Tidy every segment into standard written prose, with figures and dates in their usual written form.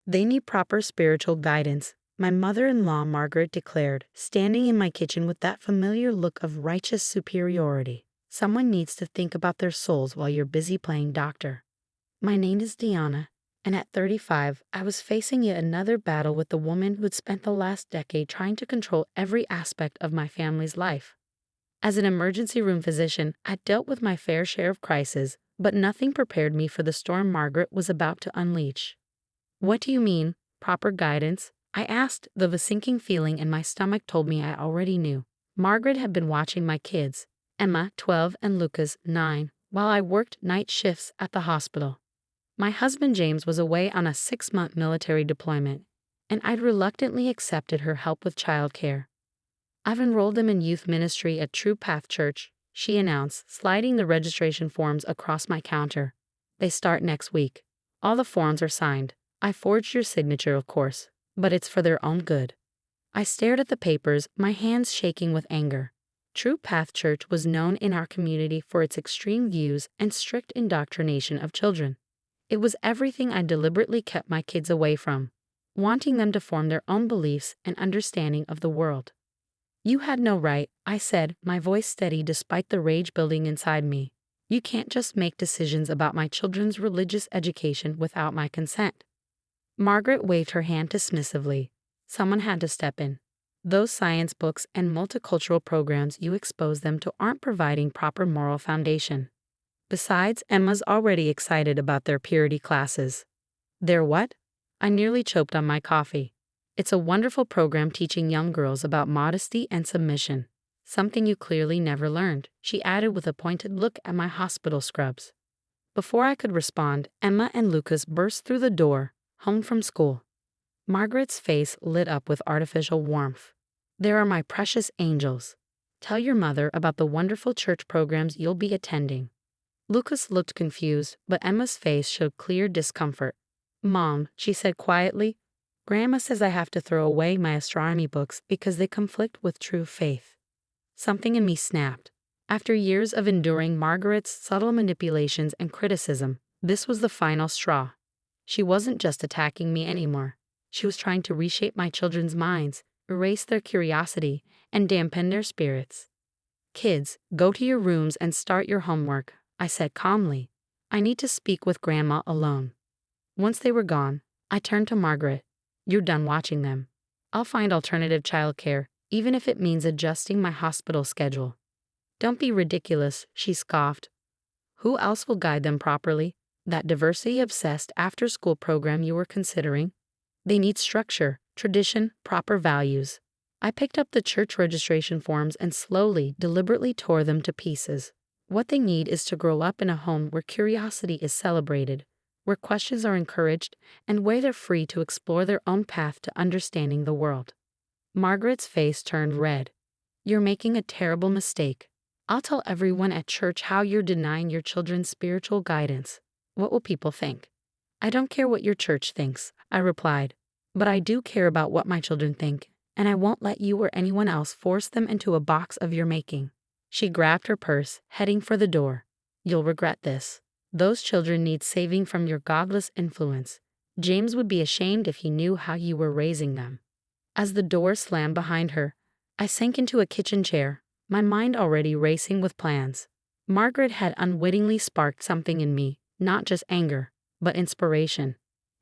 They need proper spiritual guidance, my mother-in-law Margaret declared, standing in my kitchen with that familiar look of righteous superiority. Someone needs to think about their souls while you're busy playing doctor. My name is Diana, and at 35, I was facing yet another battle with the woman who'd spent the last decade trying to control every aspect of my family's life. As an emergency room physician, I dealt with my fair share of crises, but nothing prepared me for the storm Margaret was about to unleash. What do you mean, proper guidance? I asked, though the sinking feeling in my stomach told me I already knew. Margaret had been watching my kids, Emma, 12, and Lucas, 9, while I worked night shifts at the hospital. My husband James was away on a 6-month military deployment, and I'd reluctantly accepted her help with childcare. I've enrolled them in youth ministry at True Path Church, she announced, sliding the registration forms across my counter. They start next week. All the forms are signed. I forged your signature, of course, but it's for their own good. I stared at the papers, my hands shaking with anger. True Path Church was known in our community for its extreme views and strict indoctrination of children. It was everything I deliberately kept my kids away from, wanting them to form their own beliefs and understanding of the world. You had no right, I said, my voice steady despite the rage building inside me. You can't just make decisions about my children's religious education without my consent. Margaret waved her hand dismissively. Someone had to step in. Those science books and multicultural programs you expose them to aren't providing proper moral foundation. Besides, Emma's already excited about their purity classes. Their what? I nearly choked on my coffee. It's a wonderful program teaching young girls about modesty and submission. Something you clearly never learned, she added with a pointed look at my hospital scrubs. Before I could respond, Emma and Lucas burst through the door, home from school. Margaret's face lit up with artificial warmth. They are my precious angels. Tell your mother about the wonderful church programs you'll be attending. Lucas looked confused, but Emma's face showed clear discomfort. Mom, she said quietly, Grandma says I have to throw away my astronomy books because they conflict with true faith. Something in me snapped. After years of enduring Margaret's subtle manipulations and criticism, this was the final straw. She wasn't just attacking me anymore. She was trying to reshape my children's minds, erase their curiosity, and dampen their spirits. Kids, go to your rooms and start your homework, I said calmly. I need to speak with Grandma alone. Once they were gone, I turned to Margaret. You're done watching them. I'll find alternative childcare, even if it means adjusting my hospital schedule. Don't be ridiculous, she scoffed. Who else will guide them properly? That diversity-obsessed after-school program you were considering? They need structure, tradition, proper values. I picked up the church registration forms and slowly, deliberately tore them to pieces. What they need is to grow up in a home where curiosity is celebrated, where questions are encouraged, and where they're free to explore their own path to understanding the world. Margaret's face turned red. You're making a terrible mistake. I'll tell everyone at church how you're denying your children spiritual guidance. What will people think? I don't care what your church thinks, I replied. But I do care about what my children think, and I won't let you or anyone else force them into a box of your making. She grabbed her purse, heading for the door. You'll regret this. Those children need saving from your godless influence. James would be ashamed if he knew how you were raising them. As the door slammed behind her, I sank into a kitchen chair, my mind already racing with plans. Margaret had unwittingly sparked something in me, not just anger, but inspiration.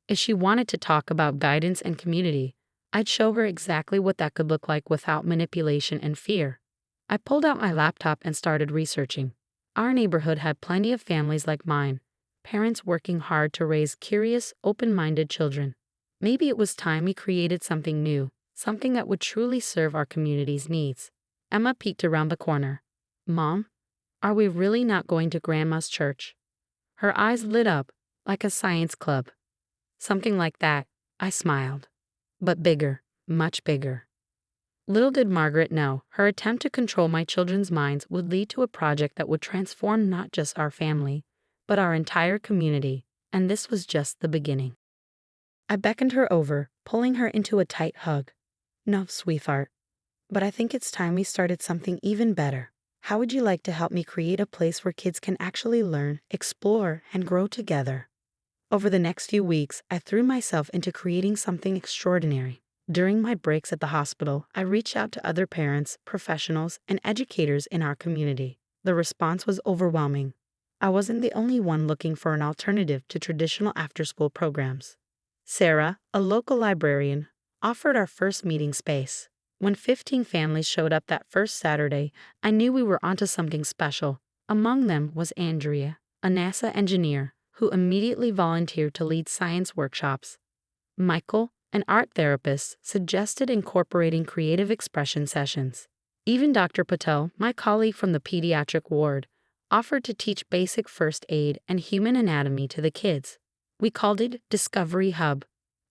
If she wanted to talk about guidance and community, I'd show her exactly what that could look like without manipulation and fear. I pulled out my laptop and started researching. Our neighborhood had plenty of families like mine, parents working hard to raise curious, open-minded children. Maybe it was time we created something new, something that would truly serve our community's needs. Emma peeked around the corner. Mom, are we really not going to Grandma's church? Her eyes lit up, like a science club. Something like that, I smiled. But bigger, much bigger. Little did Margaret know, her attempt to control my children's minds would lead to a project that would transform not just our family, but our entire community, and this was just the beginning. I beckoned her over, pulling her into a tight hug. No, sweetheart, but I think it's time we started something even better. How would you like to help me create a place where kids can actually learn, explore, and grow together? Over the next few weeks, I threw myself into creating something extraordinary. During my breaks at the hospital, I reached out to other parents, professionals, and educators in our community. The response was overwhelming. I wasn't the only one looking for an alternative to traditional after-school programs. Sarah, a local librarian, offered our first meeting space. When 15 families showed up that first Saturday, I knew we were onto something special. Among them was Andrea, a NASA engineer, who immediately volunteered to lead science workshops. Michael, an art therapist, suggested incorporating creative expression sessions. Even Dr. Patel, my colleague from the pediatric ward, offered to teach basic first aid and human anatomy to the kids. We called it Discovery Hub,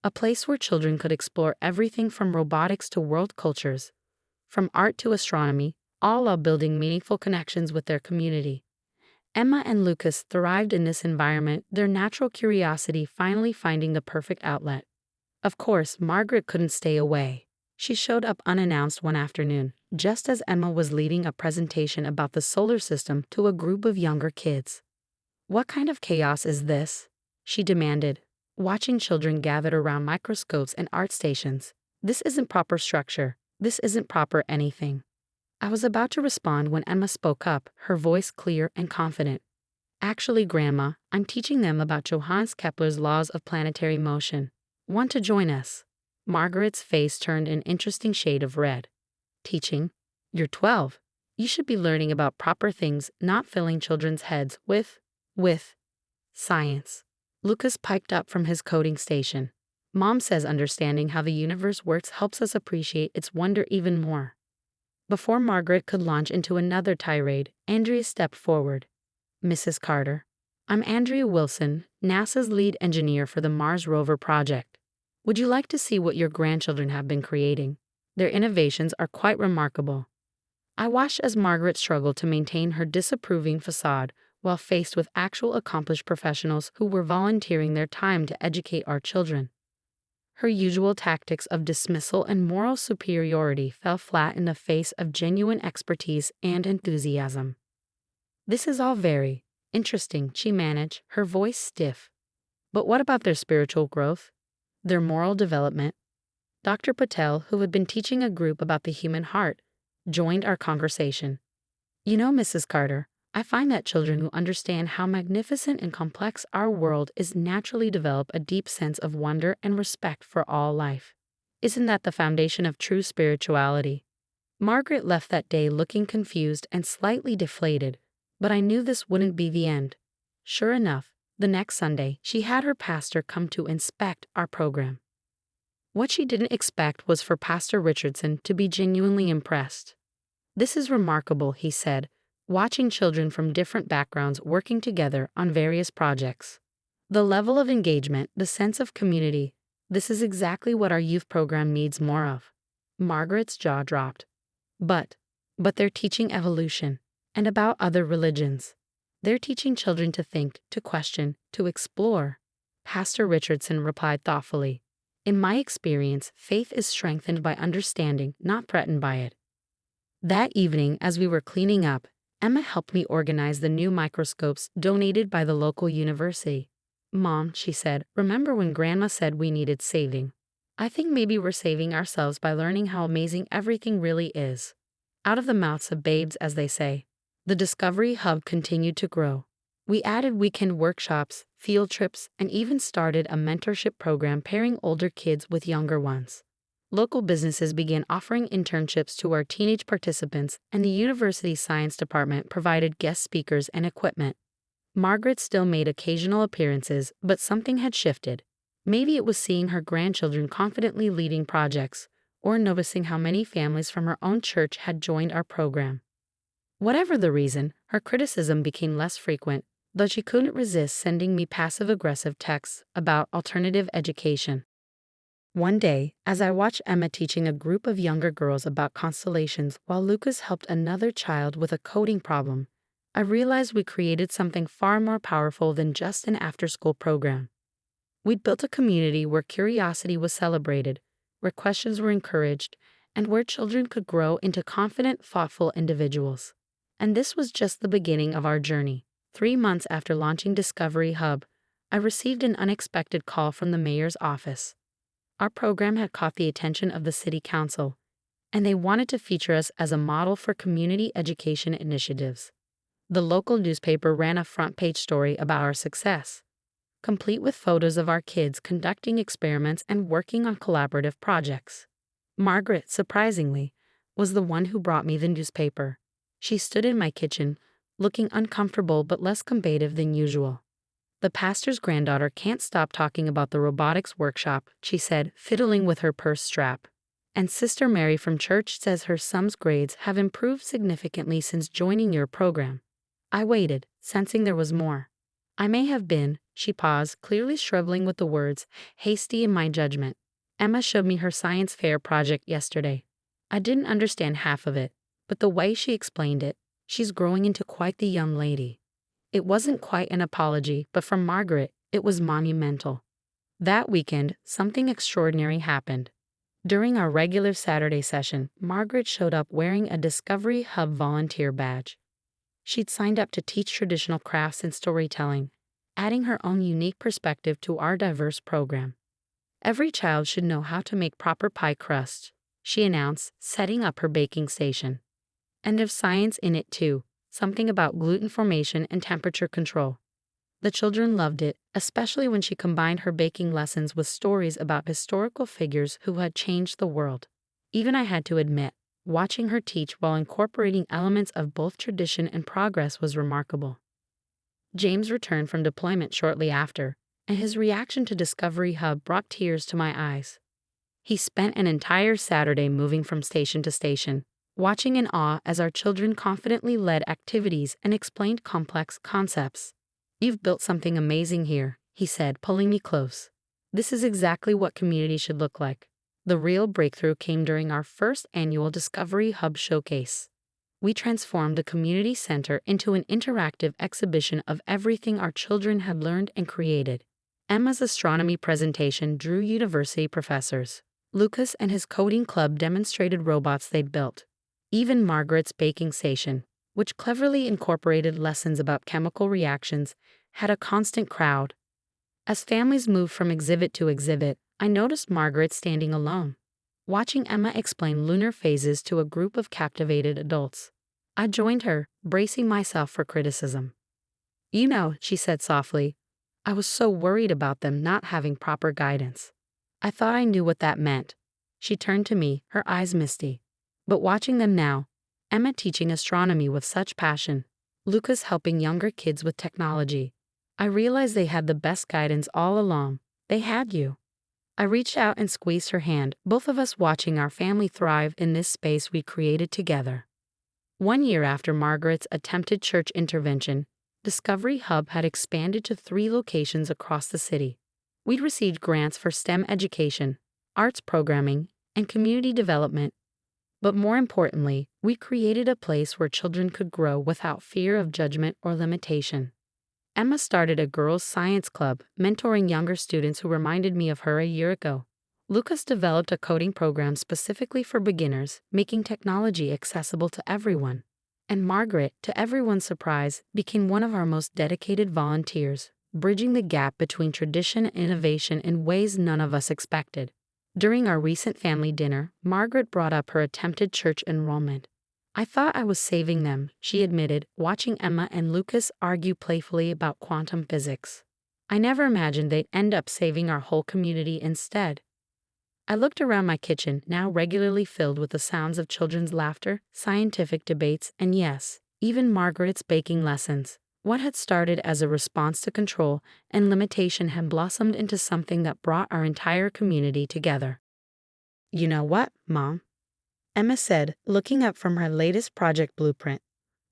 a place where children could explore everything from robotics to world cultures, from art to astronomy, all while building meaningful connections with their community. Emma and Lucas thrived in this environment, their natural curiosity finally finding the perfect outlet. Of course, Margaret couldn't stay away. She showed up unannounced one afternoon, just as Emma was leading a presentation about the solar system to a group of younger kids. "What kind of chaos is this?" she demanded, watching children gathered around microscopes and art stations. "This isn't proper structure. This isn't proper anything." I was about to respond when Emma spoke up, her voice clear and confident. "Actually, Grandma, I'm teaching them about Johannes Kepler's laws of planetary motion. Want to join us?" Margaret's face turned an interesting shade of red. "Teaching? You're 12. You should be learning about proper things, not filling children's heads with science." Lucas piped up from his coding station. "Mom says understanding how the universe works helps us appreciate its wonder even more." Before Margaret could launch into another tirade, Andrea stepped forward. "Mrs. Carter, I'm Andrea Wilson, NASA's lead engineer for the Mars rover project. Would you like to see what your grandchildren have been creating? Their innovations are quite remarkable." I watched as Margaret struggled to maintain her disapproving facade while faced with actual accomplished professionals who were volunteering their time to educate our children. Her usual tactics of dismissal and moral superiority fell flat in the face of genuine expertise and enthusiasm. "This is all very interesting," she managed, her voice stiff. "But what about their spiritual growth? Their moral development?" Dr. Patel, who had been teaching a group about the human heart, joined our conversation. "You know, Mrs. Carter, I find that children who understand how magnificent and complex our world is naturally develop a deep sense of wonder and respect for all life. Isn't that the foundation of true spirituality?" Margaret left that day looking confused and slightly deflated, but I knew this wouldn't be the end. Sure enough, the next Sunday, she had her pastor come to inspect our program. What she didn't expect was for Pastor Richardson to be genuinely impressed. "This is remarkable," he said, watching children from different backgrounds working together on various projects. "The level of engagement, the sense of community, this is exactly what our youth program needs more of." Margaret's jaw dropped. But they're teaching evolution, and about other religions. They're teaching children to think, to question, to explore." Pastor Richardson replied thoughtfully. "In my experience, faith is strengthened by understanding, not threatened by it." That evening, as we were cleaning up, Emma helped me organize the new microscopes donated by the local university. "Mom," she said, "remember when Grandma said we needed saving? I think maybe we're saving ourselves by learning how amazing everything really is." Out of the mouths of babes, as they say. The Discovery Hub continued to grow. We added weekend workshops, field trips, and even started a mentorship program pairing older kids with younger ones. Local businesses began offering internships to our teenage participants, and the university's science department provided guest speakers and equipment. Margaret still made occasional appearances, but something had shifted. Maybe it was seeing her grandchildren confidently leading projects, or noticing how many families from her own church had joined our program. Whatever the reason, her criticism became less frequent, though she couldn't resist sending me passive-aggressive texts about alternative education. One day, as I watched Emma teaching a group of younger girls about constellations while Lucas helped another child with a coding problem, I realized we created something far more powerful than just an after-school program. We'd built a community where curiosity was celebrated, where questions were encouraged, and where children could grow into confident, thoughtful individuals. And this was just the beginning of our journey. 3 months after launching Discovery Hub, I received an unexpected call from the mayor's office. Our program had caught the attention of the city council, and they wanted to feature us as a model for community education initiatives. The local newspaper ran a front-page story about our success, complete with photos of our kids conducting experiments and working on collaborative projects. Margaret, surprisingly, was the one who brought me the newspaper. She stood in my kitchen, looking uncomfortable but less combative than usual. "The pastor's granddaughter can't stop talking about the robotics workshop," she said, fiddling with her purse strap. "And Sister Mary from church says her son's grades have improved significantly since joining your program." I waited, sensing there was more. I may have been, she paused, clearly struggling with the words, hasty in my judgment. "Emma showed me her science fair project yesterday. I didn't understand half of it, but the way she explained it, she's growing into quite the young lady." It wasn't quite an apology, but for Margaret, it was monumental. That weekend, something extraordinary happened. During our regular Saturday session, Margaret showed up wearing a Discovery Hub volunteer badge. She'd signed up to teach traditional crafts and storytelling, adding her own unique perspective to our diverse program. "Every child should know how to make proper pie crust," she announced, setting up her baking station. "And there's science in it too. Something about gluten formation and temperature control." The children loved it, especially when she combined her baking lessons with stories about historical figures who had changed the world. Even I had to admit, watching her teach while incorporating elements of both tradition and progress was remarkable. James returned from deployment shortly after, and his reaction to Discovery Hub brought tears to my eyes. He spent an entire Saturday moving from station to station, watching in awe as our children confidently led activities and explained complex concepts. "You've built something amazing here," he said, pulling me close. "This is exactly what community should look like." The real breakthrough came during our first annual Discovery Hub showcase. We transformed the community center into an interactive exhibition of everything our children had learned and created. Emma's astronomy presentation drew university professors. Lucas and his coding club demonstrated robots they'd built. Even Margaret's baking station, which cleverly incorporated lessons about chemical reactions, had a constant crowd. As families moved from exhibit to exhibit, I noticed Margaret standing alone, watching Emma explain lunar phases to a group of captivated adults. I joined her, bracing myself for criticism. "You know," she said softly, "I was so worried about them not having proper guidance. I thought I knew what that meant." She turned to me, her eyes misty. "But watching them now, Emma teaching astronomy with such passion, Lucas helping younger kids with technology, I realized they had the best guidance all along. They had you." I reached out and squeezed her hand, both of us watching our family thrive in this space we created together. 1 year after Margaret's attempted church intervention, Discovery Hub had expanded to 3 locations across the city. We'd received grants for STEM education, arts programming, and community development. But more importantly, we created a place where children could grow without fear of judgment or limitation. Emma started a girls' science club, mentoring younger students who reminded me of her a year ago. Lucas developed a coding program specifically for beginners, making technology accessible to everyone. And Margaret, to everyone's surprise, became one of our most dedicated volunteers, bridging the gap between tradition and innovation in ways none of us expected. During our recent family dinner, Margaret brought up her attempted church enrollment. "I thought I was saving them," she admitted, watching Emma and Lucas argue playfully about quantum physics. "I never imagined they'd end up saving our whole community instead." I looked around my kitchen, now regularly filled with the sounds of children's laughter, scientific debates, and yes, even Margaret's baking lessons. What had started as a response to control and limitation had blossomed into something that brought our entire community together. "You know what, Mom?" Emma said, looking up from her latest project blueprint.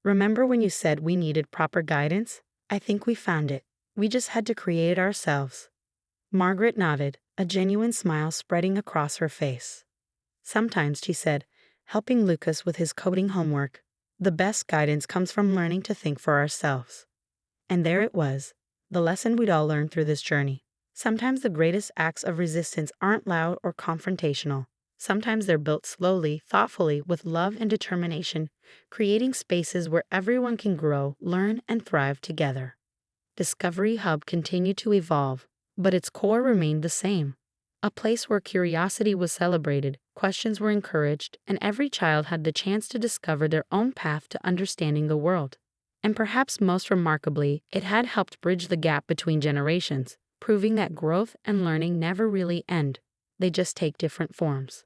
"Remember when you said we needed proper guidance? I think we found it. We just had to create it ourselves." Margaret nodded, a genuine smile spreading across her face. "Sometimes," she said, helping Lucas with his coding homework, "the best guidance comes from learning to think for ourselves." And there it was, the lesson we'd all learned through this journey. Sometimes the greatest acts of resistance aren't loud or confrontational. Sometimes they're built slowly, thoughtfully, with love and determination, creating spaces where everyone can grow, learn, and thrive together. Discovery Hub continued to evolve, but its core remained the same. A place where curiosity was celebrated, questions were encouraged, and every child had the chance to discover their own path to understanding the world. And perhaps most remarkably, it had helped bridge the gap between generations, proving that growth and learning never really end. They just take different forms.